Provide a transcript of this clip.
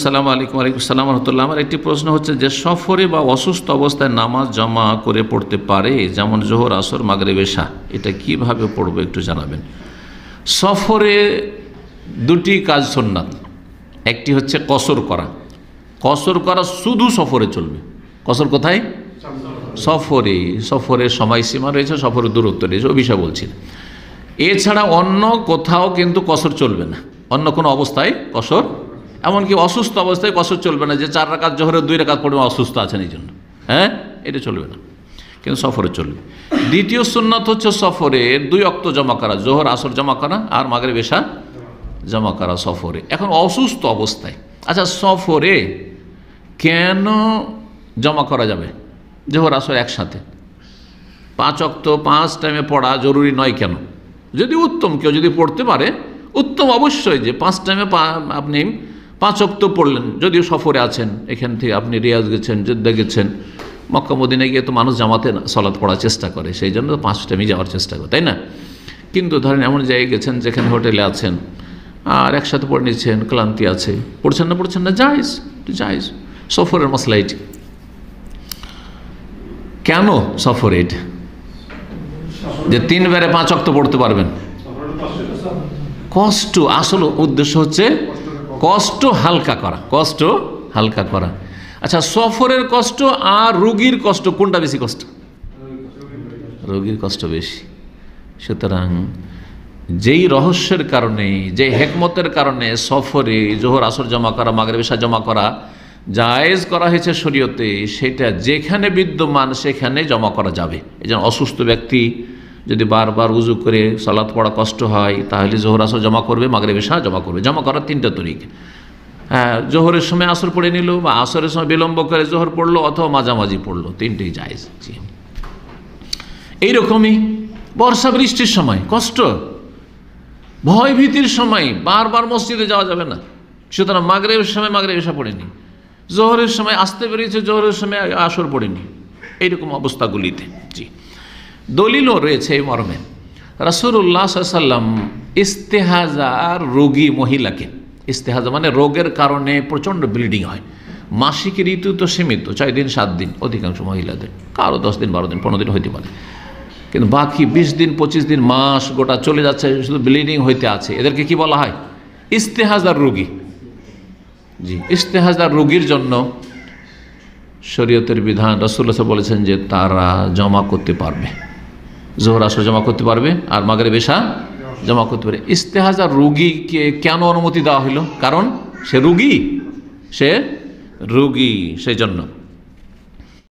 আসসালামু আলাইকুম। ওয়ালাইকুম আসসালাম ওয়া রাহমাতুল্লাহ। আমার একটি প্রশ্ন হচ্ছে যে সফরে বা অসুস্থ অবস্থায় নামাজ জমা করে পড়তে পারে, যেমন জোহর, আসর, মাগরিব, এশা, এটা কিভাবে পড়বো একটু জানাবেন। সফরে দুটি কাজ সুন্নাত। একটি হচ্ছে কসর করা। কসর করা শুধু সফরে চলবে। কসর কোথায়? সফরে। সফরের সময়সীমা রয়েছে, সফরের দূরত্ব রয়েছে, ও বিষয় বলছি। এছাড়া অন্য কোথাও কিন্তু কসর চলবে না, অন্য কোনো অবস্থায় কসর, এমনকি অসুস্থ অবস্থায় কসর চলবে না, যে 4 রাকাত জোহরের 2 রাকাত পড়বে, অসুস্থ আছেন এই জন্য, হ্যাঁ, এটা চলবে না, কিন্তু সফরে চলবে। দ্বিতীয় সুন্নাত হচ্ছে সফরের 2 ওয়াক্ত জমা করা, জোহর আসর জমা করা আর মাগরিব এশা জমা করা সফরে। এখন অসুস্থ অবস্থায়, আচ্ছা সফরে কেন জমা করা যাবে জোহর আসর একসাথে? 5 ওয়াক্ত 5 টাইমে পড়া জরুরি নয় কেন? যদি উত্তম, কেউ যদি পড়তে পারে উত্তম, অবশ্যই যে 5 টাইমে আপনি 5 ওয়াক্ত পড়লেন। যদিও সফরে আছেন, এখান থেকে আপনি রিয়াজ গেছেন, জেদ্দা গেছেন, মক্কা মদিনায় গিয়ে তো মানুষ জামাতে সালাত পড়ার চেষ্টা করে, সেই জন্য 5 টাইমে যাওয়ার চেষ্টা করে, তাই না? কিন্তু ধরেন এমন জায়গায় গেছেন যেখানে হোটেলে আছেন আর একসাথে পড়ে নিচ্ছেন, ক্লান্তি আছে, পড়ছেন না, জায়েজ। সফরের মশলা এটি। কেন সফরে এটা যে 3 বারে 5 ওয়াক্ত পড়তে পারবেন? কষ্ট, আসল উদ্দেশ্য হচ্ছে কষ্ট হালকা করা। আচ্ছা, সফরের কষ্ট আর রোগীর কষ্ট, কোনটা বেশি কষ্ট? রোগীর কষ্ট বেশি। সুতরাং যেই রহস্যের কারণে, যে হেকমতের কারণে সফরে জোহর আসর জমা করা, মাগরিব এশা জমা করা জায়েজ করা হয়েছে শরীয়তে, সেটা যেখানে বিদ্যমান সেখানে জমা করা যাবে। এই জন্য অসুস্থ ব্যক্তি যদি বারবার উজু করে সালাত পড়া কষ্ট হয়, তাহলে জোহর আসর জমা করবে, মাগরিব এশা জমা করবে। জমা করার 3টা তরিকা। হ্যাঁ, জোহরের সময় আসর পড়ে নিল, বা আসরের সময় বিলম্ব করে জোহর পড়লো, অথবা মাঝামাঝি পড়লো, 3টেই জায়েজ। এইরকমই বর্ষা বৃষ্টির সময় কষ্ট, ভয় ভীতির সময় বারবার মসজিদে যাওয়া যাবে না, সুতরাং মাগরিবের সময় মাগরিব এশা পড়েনি, জোহরের সময় আসতে পেরেছে, জোহরের সময় আসর পড়েনি, এইরকম অবস্থাগুলিতে। দলিলও রয়েছে এই মর্মে। রাসূলুল্লাহ সাল্লাল্লাহু আলাইহি ওয়াসাল্লাম ইস্তেহাজার রোগী মহিলাকে, ইস্তেহাজা মানে রোগের কারণে প্রচণ্ড ব্লিডিং হয়, মাসিক ঋতু তো সীমিত 4 দিন 7 দিন অধিকাংশ মহিলাদের, কারো 10 দিন 12 দিন 15 দিন হইতে পারে, কিন্তু বাকি 20 দিন 25 দিন মাস গোটা চলে যাচ্ছে, শুধু ব্লিডিং হইতে আছে, এদেরকে কি বলা হয়? ইস্তেহাজার রোগী। ইস্তেহাজার রোগীর জন্য শরীয়তের বিধান, রাসূলুল্লাহ বলেছেন যে তারা জমা করতে পারবে, জোহর আসর জমা করতে পারবে আর মাগরিব এশা জমা করতে পারে। ইস্তেহাজার রোগীকে কেন অনুমতি দেওয়া হলো? কারণ সে রোগী, সেই জন্য।